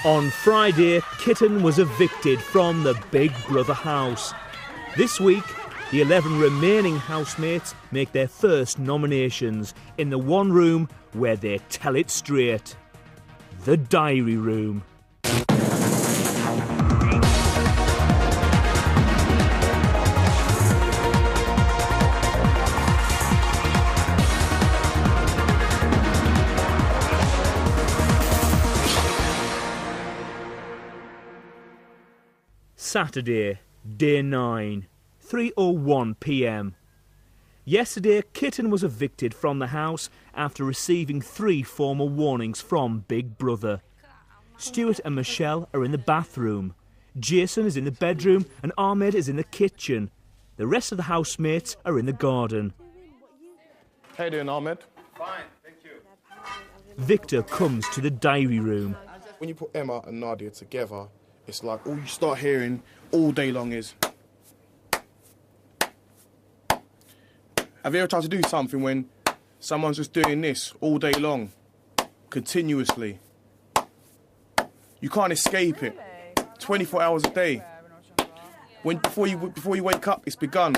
On Friday, Kitten was evicted from the Big Brother house. This week, the 11 remaining housemates make their first nominations in the one room where they tell it straight. The diary room. Saturday, day 9, 3:01 p.m. Yesterday, Kitten was evicted from the house after receiving 3 formal warnings from Big Brother. Stuart and Michelle are in the bathroom. Jason is in the bedroom and Ahmed is in the kitchen. The rest of the housemates are in the garden. How you doing, Ahmed? Fine, thank you. Victor comes to the diary room. When you put Emma and Nadia together, it's like all you start hearing all day long is... Have you ever tried to do something when someone's just doing this all day long, continuously? You can't escape it. 24 hours a day. Before you wake up, it's begun.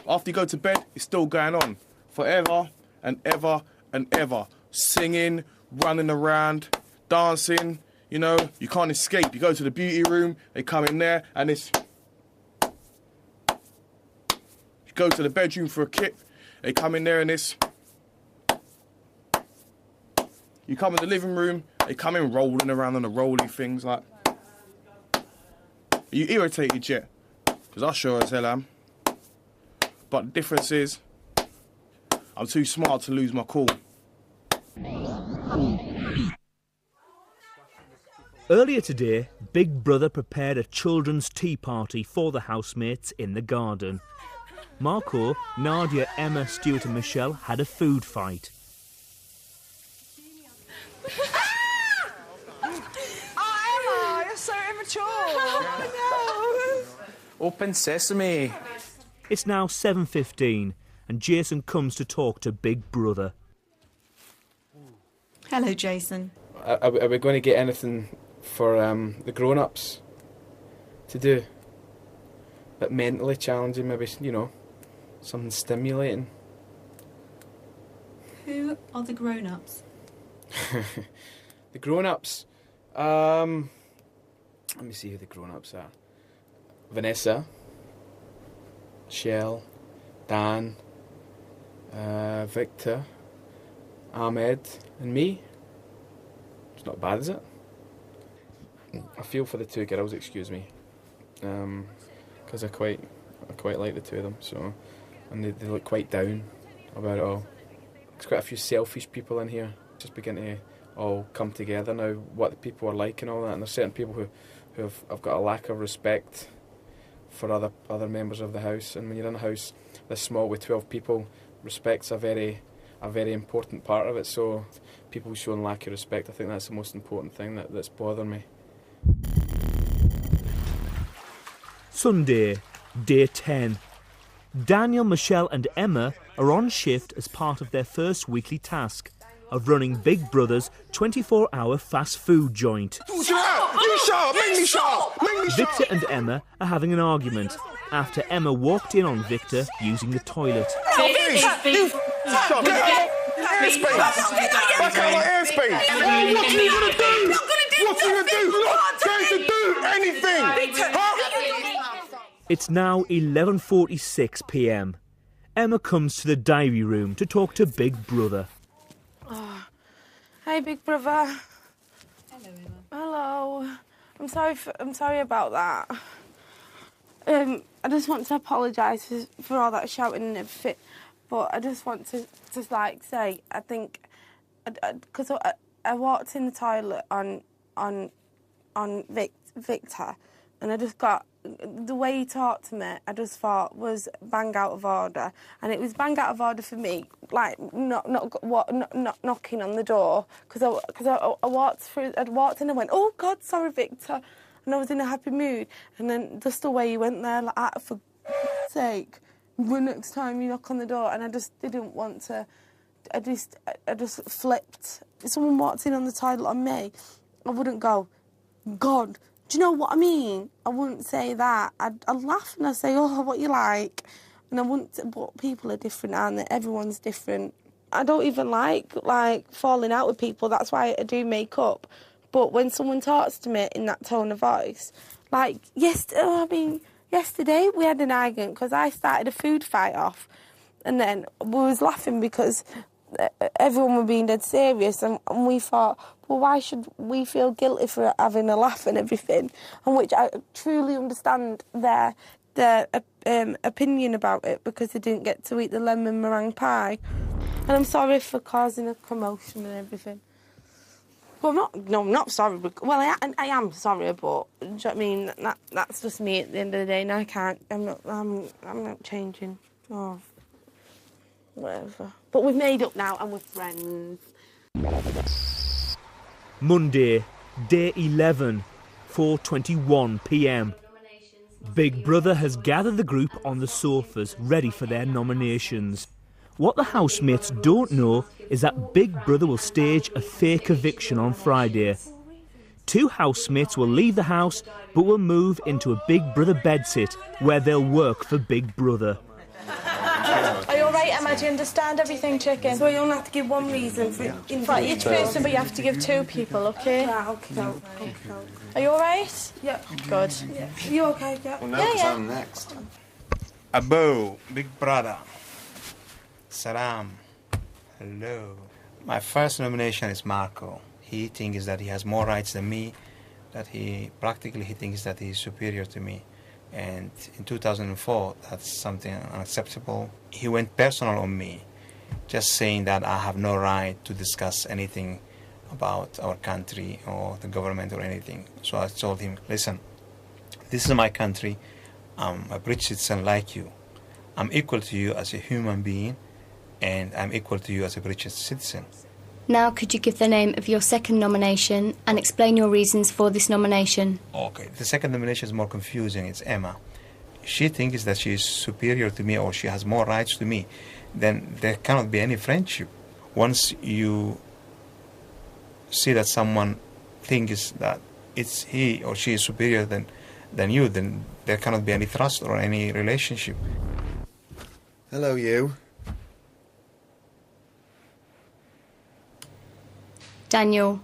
After you go to bed, it's still going on. Forever and ever and ever. Singing, running around, dancing. You know, you can't escape. You go to the beauty room, they come in there, and it's... You go to the bedroom for a kip, they come in there and it's... You come in the living room, they come in rolling around on the rolly things, like... Are you irritated yet? Because I sure as hell am. But the difference is, I'm too smart to lose my cool. Earlier today, Big Brother prepared a children's tea party for the housemates in the garden. Marco, Nadia, Emma, Stuart and Michelle had a food fight. Oh, Emma, you're so immature. Oh, no. Open sesame. It's now 7:15 and Jason comes to talk to Big Brother. Hello, Jason. Are we going to get anything for the grown-ups to do? But mentally challenging, maybe, you know, something stimulating. Who are the grown-ups? The grown-ups? Let me see who the grown-ups are. Vanessa, Shell, Dan, Victor, Ahmed and me. It's not bad, is it? I feel for the 2 girls, excuse me, because I quite like the 2 of them. So, and they look quite down about it all. There's quite a few selfish people in here. Just begin to all come together now. What the people are like and all that. And there's certain people who have got a lack of respect for other members of the house. And when you're in a house this small with 12 people, respect's a very important part of it. So people showing lack of respect, I think that's the most important thing that's bothering me. Sunday, day 10. Daniel, Michelle and Emma are on shift as part of their first weekly task of running Big Brother's 24-hour fast food joint. Shut up! You shut up! Make me shut up! Make me shut up! Victor and Emma are having an argument after Emma walked in on Victor using the toilet. Airspace! Back out my airspace! What are you going to do? What are you going to do? You're not going to do anything! It's now 11:46 p.m. Emma comes to the diary room to talk to Big Brother. Oh. Hey, Big Brother. Hello, Emma. Hello. I'm sorry about that. I just want to apologise for all that shouting and everything, but I just want to just like say I think because I walked in the toilet on Victor, and I just got the way he talked to me. I just thought was bang out of order, and it was bang out of order for me. Like not knocking on the door because I walked through. I'd walked in and went, "Oh God, sorry, Victor," and I was in a happy mood. And then just the way he went there, like for God's sake, when next time you knock on the door, and I just didn't want to. I just flipped. If someone walked in on the toilet on me, I wouldn't go, God, do you know what I mean? I wouldn't say that. I'd laugh and I'd say, oh, what you like? And I wouldn't, but people are different, aren't they? Everyone's different. I don't even like falling out with people. That's why I do make up. But when someone talks to me in that tone of voice, like, yesterday we had an argument because I started a food fight off, and then we was laughing because everyone were being dead serious, and we thought, well, why should we feel guilty for having a laugh and everything? And which I truly understand their opinion about it, because they didn't get to eat the lemon meringue pie. And I'm sorry for causing a commotion and everything. Well, I'm not sorry. Well, I am sorry, but do you know what I mean? That's just me at the end of the day, and I'm not changing. Oh, whatever. But we've made up now, and we're friends. Monday, day 11, 4:21 p.m. Big Brother has gathered the group on the sofas, ready for their nominations. What the housemates don't know is that Big Brother will stage a fake eviction on Friday. 2 housemates will leave the house, but will move into a Big Brother bedsit where they'll work for Big Brother. Are you alright, Emma? Do you understand everything, chicken? So you only have to give one reason for each person, but you have to give 2 people, okay? Yeah, okay. Are you alright? Yeah. Good. Yeah. You okay, yeah? Well, no, because I'm next. Abo, Big Brother. Salam. Hello. My first nomination is Marco. He thinks that he has more rights than me, that he thinks that he is superior to me. And in 2004, that's something unacceptable. He went personal on me, just saying that I have no right to discuss anything about our country or the government or anything. So I told him, listen, this is my country. I'm a British citizen like you. I'm equal to you as a human being, and I'm equal to you as a British citizen. Now could you give the name of your second nomination and explain your reasons for this nomination? Okay, the second nomination is more confusing. It's Emma. She thinks that she is superior to me or she has more rights to me. Then there cannot be any friendship. Once you see that someone thinks that it's he or she is superior than you, then there cannot be any trust or any relationship. Hello, you. Daniel,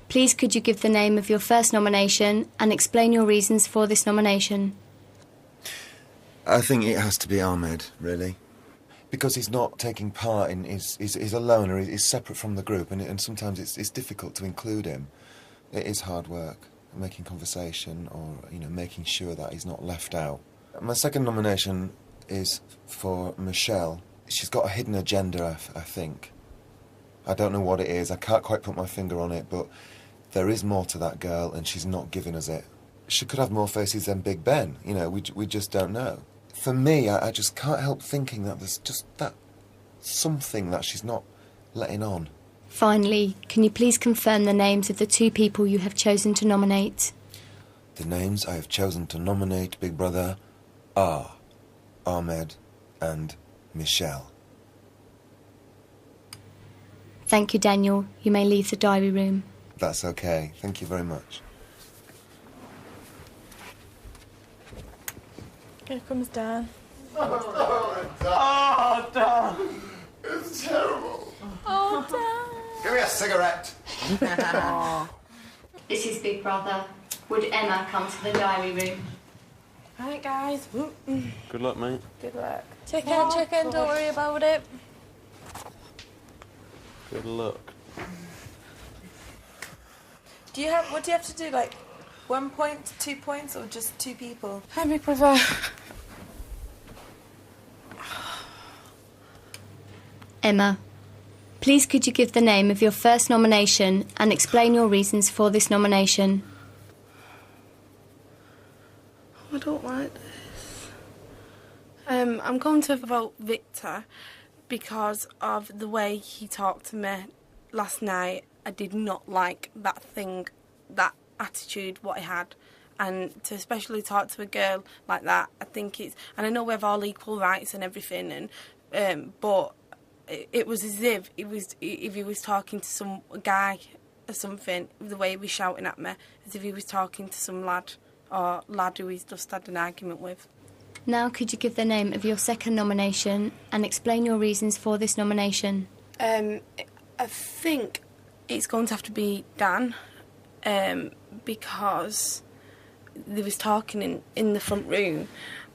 please could you give the name of your first nomination and explain your reasons for this nomination? I think it has to be Ahmed, really. Because he's not taking part in, he's a loner, he's separate from the group, and sometimes it's difficult to include him. It is hard work, making conversation or, making sure that he's not left out. My second nomination is for Michelle. She's got a hidden agenda, I think. I don't know what it is, I can't quite put my finger on it, but there is more to that girl and she's not giving us it. She could have more faces than Big Ben, we just don't know. For me, I just can't help thinking that there's just that something that she's not letting on. Finally, can you please confirm the names of the 2 people you have chosen to nominate? The names I have chosen to nominate Big Brother are Ahmed and Michelle. Thank you, Daniel. You may leave the diary room. That's okay. Thank you very much. Here comes Dan. Oh, Dan! It's terrible. Oh, Dan! Give me a cigarette. This is Big Brother. Would Emma come to the diary room? Right, guys. Good luck, mate. Good luck. Chicken, don't worry about it. Good luck. What do you have to do, like 1 point, 2 points, or just 2 people? Hi, Big Brother. Emma, please could you give the name of your first nomination and explain your reasons for this nomination? I don't like this. I'm going to vote Victor because of the way he talked to me last night. I did not like that attitude, what he had. And to especially talk to a girl like that, I think it's... And I know we have all equal rights and everything, but it was as if he was talking to some guy or something, the way he was shouting at me, as if he was talking to some lad who he's just had an argument with. Now could you give the name of your second nomination and explain your reasons for this nomination? I think it's going to have to be Dan, because they was talking in the front room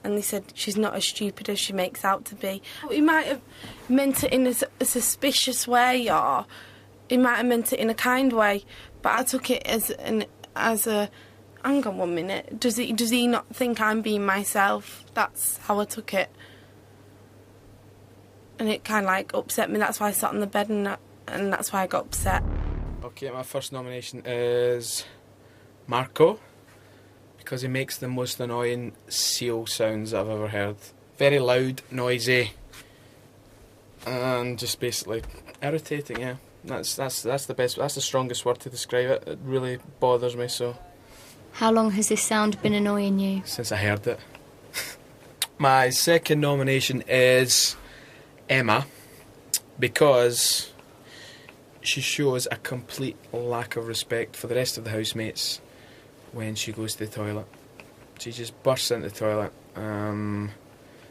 and they said she's not as stupid as she makes out to be. He might have meant it in a suspicious way, or he might have meant it in a kind way, but I took it as a hang on 1 minute, does he not think I'm being myself? That's how I took it. And it kind of like upset me. That's why I sat on the bed and that's why I got upset. Okay, my first nomination is Marco, because he makes the most annoying seal sounds I've ever heard. Very loud, noisy, and just basically irritating. Yeah, that's the best. That's the strongest word to describe it. It really bothers me. So. How long has this sound been annoying you? Since I heard it. My second nomination is Emma, because she shows a complete lack of respect for the rest of the housemates when she goes to the toilet. She just bursts into the toilet,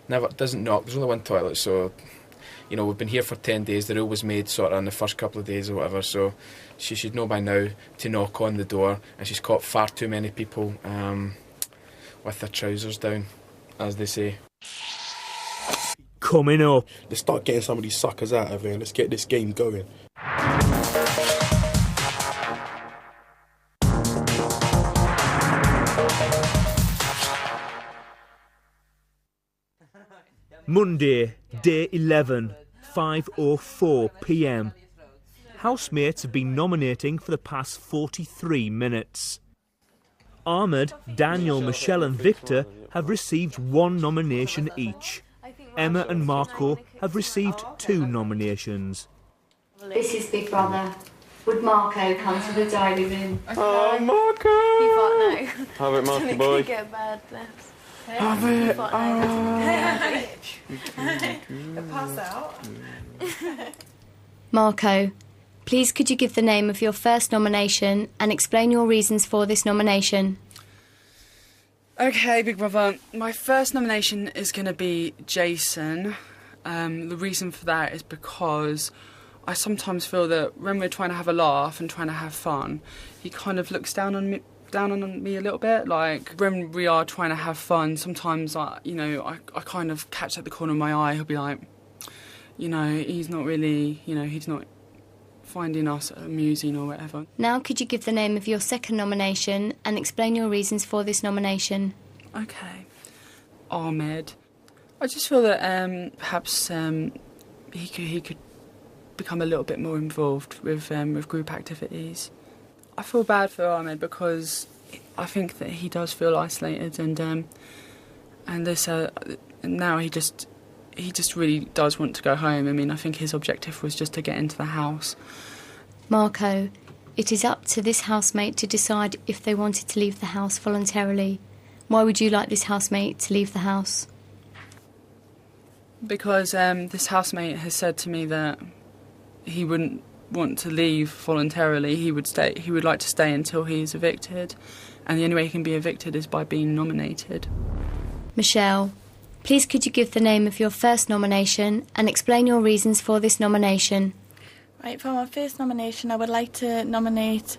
never doesn't knock. There's only one toilet, so you know we've been here for 10 days. The rule was made sort of on the first couple of days or whatever, so she should know by now to knock on the door, and she's caught far too many people with their trousers down, as they say. Coming up. Let's start getting some of these suckers out of here. Let's get this game going. Monday, day 11, 5:04 p.m. Housemates have been nominating for the past 43 minutes. Ahmed, Daniel, Michelle and Victor have received 1 nomination each. Emma and Marco have received 2 nominations. This is Big Brother. Would Marco come to the diary room? Oh, Marco! You thought no. Have it, Marco boy. Get bad lips. Have it. Pass out. Marco, please could you give the name of your first nomination and explain your reasons for this nomination? Okay, Big Brother, my first nomination is going to be Jason. The reason for that is because I sometimes feel that when we're trying to have a laugh and trying to have fun, he kind of looks down on me a little bit. Like, when we are trying to have fun, sometimes, I kind of catch at the corner of my eye. He'll be like, he's not really, he's not finding us amusing or whatever. Now could you give the name of your second nomination and explain your reasons for this nomination? Okay. Ahmed. I just feel that perhaps he could become a little bit more involved with group activities. I feel bad for Ahmed because I think that he does feel isolated, and this now he just really does want to go home. I mean, I think his objective was just to get into the house. Marco, it is up to this housemate to decide if they wanted to leave the house voluntarily. Why would you like this housemate to leave the house? Because this housemate has said to me that he wouldn't want to leave voluntarily. He would stay. He would like to stay until he's evicted, and the only way he can be evicted is by being nominated. Michelle, please could you give the name of your first nomination and explain your reasons for this nomination? Right, for my first nomination, I would like to nominate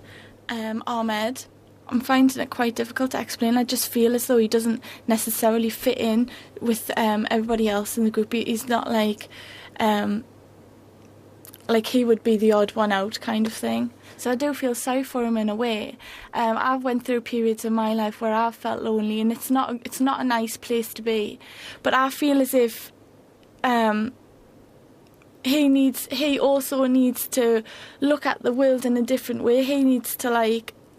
Ahmed. I'm finding it quite difficult to explain. I just feel as though he doesn't necessarily fit in with everybody else in the group. He's not like he would be the odd one out kind of thing. So I do feel sorry for him in a way. I've went through periods in my life where I've felt lonely, and it's not a nice place to be. But I feel as if he also needs to look at the world in a different way. He needs to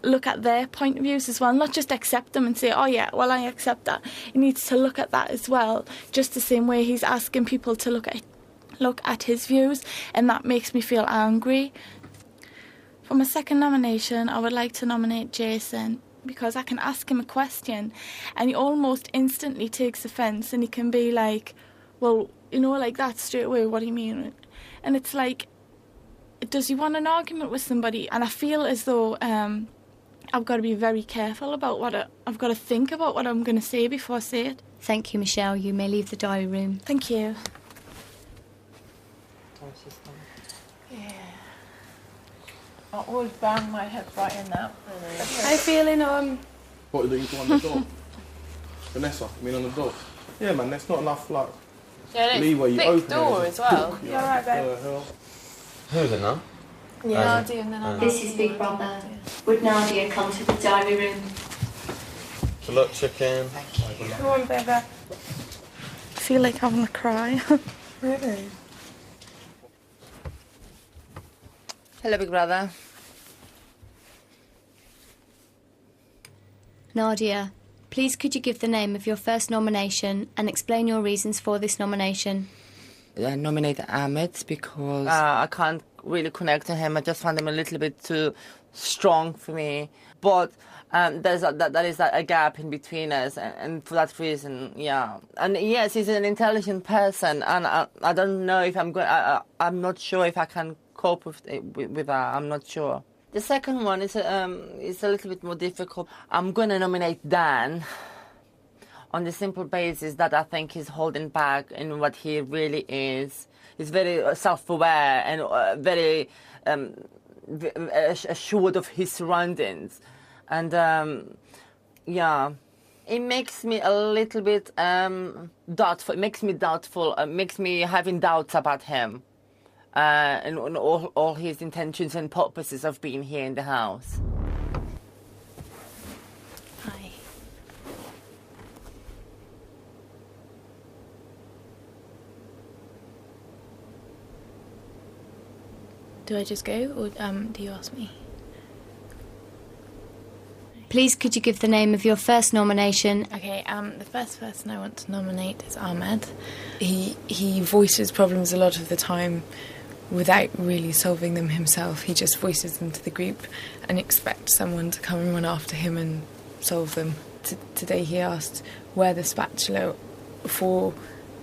look at their point of views as well, not just accept them and say, oh yeah, well, I accept that. He needs to look at that as well, just the same way he's asking people to look at his views, and that makes me feel angry. For my second nomination, I would like to nominate Jason, because I can ask him a question and he almost instantly takes offence, and he can be like, well, like that straight away, what do you mean? And it's like, does he want an argument with somebody? And I feel as though I've got to be very careful about I've got to think about what I'm going to say before I say it. Thank you, Michelle. You may leave the diary room. Thank you. Yeah. I always bang my head right in that. How you feeling, What, do you on the door? Vanessa, I mean on the door? Yeah, man, there's not enough, like, Yeah, and leeway. it's You thick open door it, as well. You alright, babe? Who is it now? Yeah, Nadia and then I This is Big Brother. Would Nadia come to the diary room? Good luck, chicken. Come on, baby. I feel like having a cry. Really? Hello, Big Brother. Nadia, please could you give the name of your first nomination and explain your reasons for this nomination? I nominated Ahmed because I can't really connect to him. I just found him a little bit too strong for me. But there is a gap in between us, and for that reason, yeah. And yes, he's an intelligent person, and I don't know if I'm not sure if I can cope with that. I'm not sure. The second one is a little bit more difficult. I'm going to nominate Dan on the simple basis that I think he's holding back in what he really is. He's very self-aware and very assured of his surroundings. And, yeah, it makes me a little bit doubtful. It makes me doubtful. Makes me having doubts about him. And all his intentions and purposes of being here in the house. Hi. Do I just go, or do you ask me? Please could you give the name of your first nomination? Okay, the first person I want to nominate is Ahmed. He voices problems a lot of the time without really solving them himself. He just voices them to the group and expects someone to come and run after him and solve them. Today he asked where the spatula for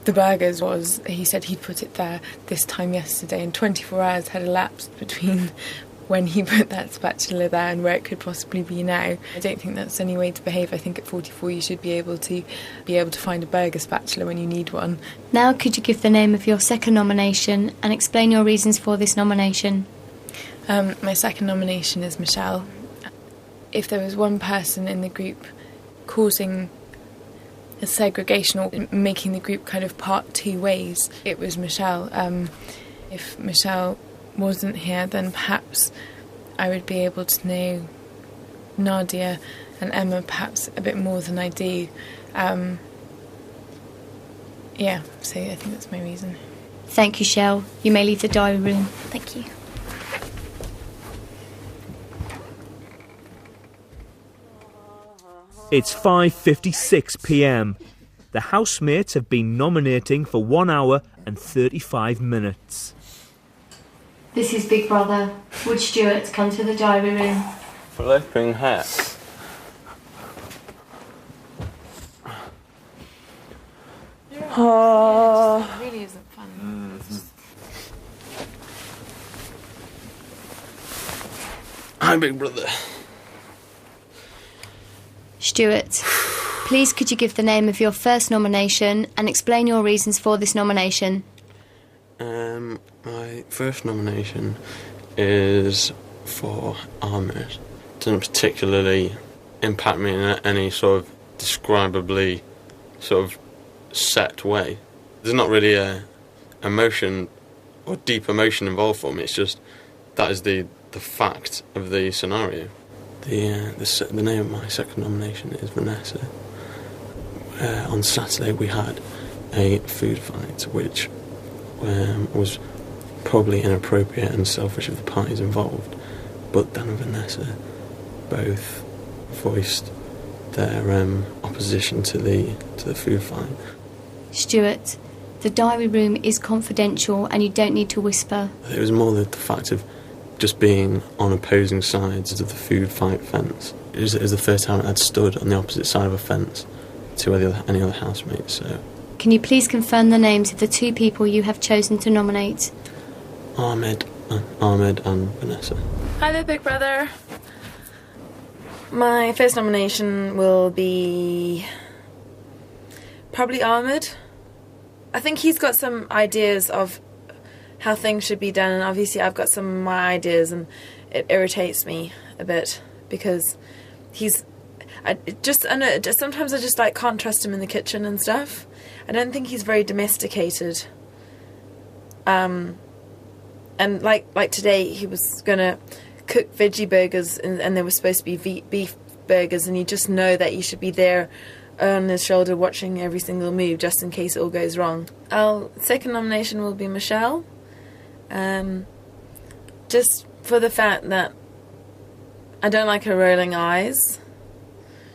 the burgers was. He said he'd put it there this time yesterday, and 24 hours had elapsed between when he put that spatula there and where it could possibly be now. I don't think that's any way to behave. I think at 44 you should be able to find a burger spatula when you need one. Now could you give the name of your second nomination and explain your reasons for this nomination? My second nomination is Michelle. If there was one person in the group causing a segregation or making the group kind of part two ways, it was Michelle. If Michelle wasn't here, then perhaps I would be able to know Nadia and Emma perhaps a bit more than I do. Yeah, so I think that's my reason. Thank you, Shell. You may leave the diary room. Thank you. It's 5:56 p.m. The housemates have been nominating for 1 hour and 35 minutes. This is Big Brother. Would Stuart come to the diary room? Flipping hat. Oh. It really isn't funny. Hi, Big Brother. Stuart, please could you give the name of your first nomination and explain your reasons for this nomination? My first nomination is for Ahmed. It doesn't particularly impact me in any sort of describably sort of set way. There's not really a emotion or deep emotion involved for me. It's just that is the fact of the scenario. The name of my second nomination is Vanessa. On Saturday we had a food fight which was probably inappropriate and selfish of the parties involved, but Dan and Vanessa both voiced their opposition to the food fight. Stuart, the diary room is confidential and you don't need to whisper. It was more the fact of just being on opposing sides of the food fight fence. It was the first time I'd stood on the opposite side of a fence to any other housemates. So, can you please confirm the names of the two people you have chosen to nominate? Ahmed Ahmed and Vanessa. Hi there, Big Brother. My first nomination will be probably Ahmed. I think he's got some ideas of how things should be done, and obviously I've got some of my ideas, and it irritates me a bit because sometimes I just like can't trust him in the kitchen and stuff. I don't think he's very domesticated. And like today, he was gonna cook veggie burgers, and they were supposed to be beef burgers, and you just know that you should be there on his shoulder watching every single move just in case it all goes wrong. Our second nomination will be Michelle. Just for the fact that I don't like her rolling eyes.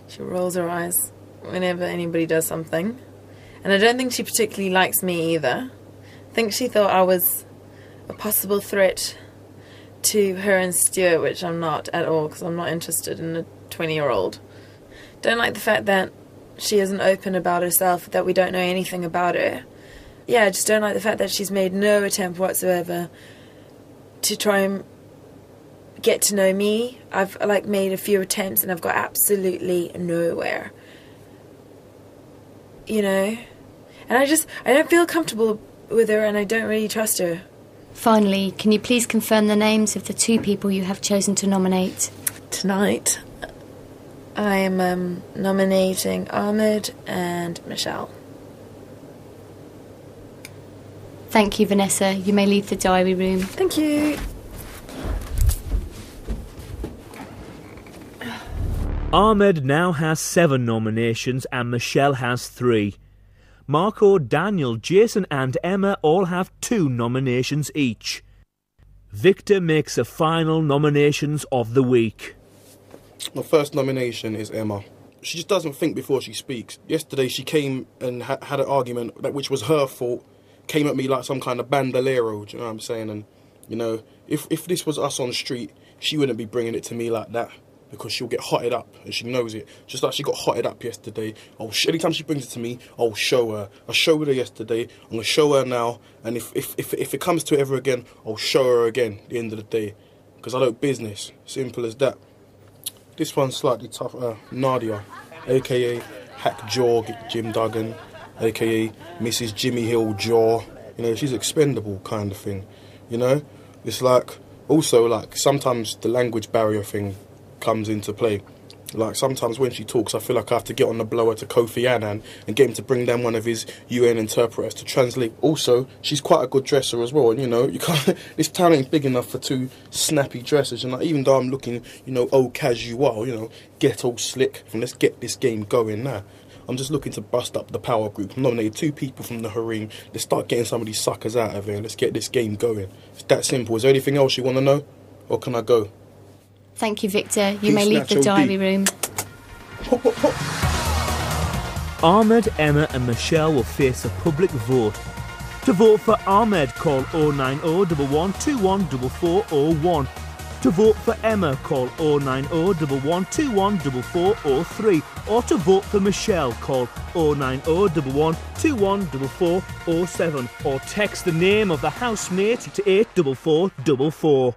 She rolls her eyes whenever anybody does something. And I don't think she particularly likes me either. I think she thought I was a possible threat to her and Stuart, which I'm not at all, because I'm not interested in a 20-year-old. Don't like the fact that she isn't open about herself, that we don't know anything about her. Yeah, I just don't like the fact that she's made no attempt whatsoever to try and get to know me. I've made a few attempts and I've got absolutely nowhere. You know? And I don't feel comfortable with her, and I don't really trust her. Finally, can you please confirm the names of the 2 people you have chosen to nominate? Tonight, I am nominating Ahmed and Michelle. Thank you, Vanessa. You may leave the diary room. Thank you. Ahmed now has 7 nominations and Michelle has 3. Marco, Daniel, Jason and Emma all have 2 nominations each. Victor makes the final nominations of the week. My first nomination is Emma. She just doesn't think before she speaks. Yesterday she came and had an argument which was her fault, came at me like some kind of bandolero, do you know what I'm saying? And, you know, if this was us on the street, she wouldn't be bringing it to me like that, because she'll get hotted up, and she knows it. Just like she got hotted up yesterday. Anytime she brings it to me, I'll show her. I showed her yesterday, I'm going to show her now, and if it comes to it ever again, I'll show her again at the end of the day. Because I don't business. Simple as that. This one's slightly tougher. Nadia, a.k.a. Hack Jaw Jim Duggan, a.k.a. Mrs. Jimmy Hill Jaw. You know, she's expendable kind of thing, you know? It's like, also like, sometimes the language barrier thing comes into play. Like, sometimes when she talks, I feel like I have to get on the blower to Kofi Annan and get him to bring down one of his UN interpreters to translate. Also, she's quite a good dresser as well, and you know, you can't, this town ain't big enough for 2 snappy dressers, and like, even though I'm looking, you know, au casual, you know, ghetto slick, and let's get this game going now. I'm just looking to bust up the power group. I'm nominated 2 people from the harem. Let's start getting some of these suckers out of here. Let's get this game going. It's that simple. Is there anything else you want to know? Or can I go? Thank you, Victor. You may leave the diary room. Ahmed, Emma and Michelle will face a public vote. To vote for Ahmed, call 090 11214401. To vote for Emma, call 090 11214403. Or to vote for Michelle, call 090 11214407. Or text the name of the housemate to 84444.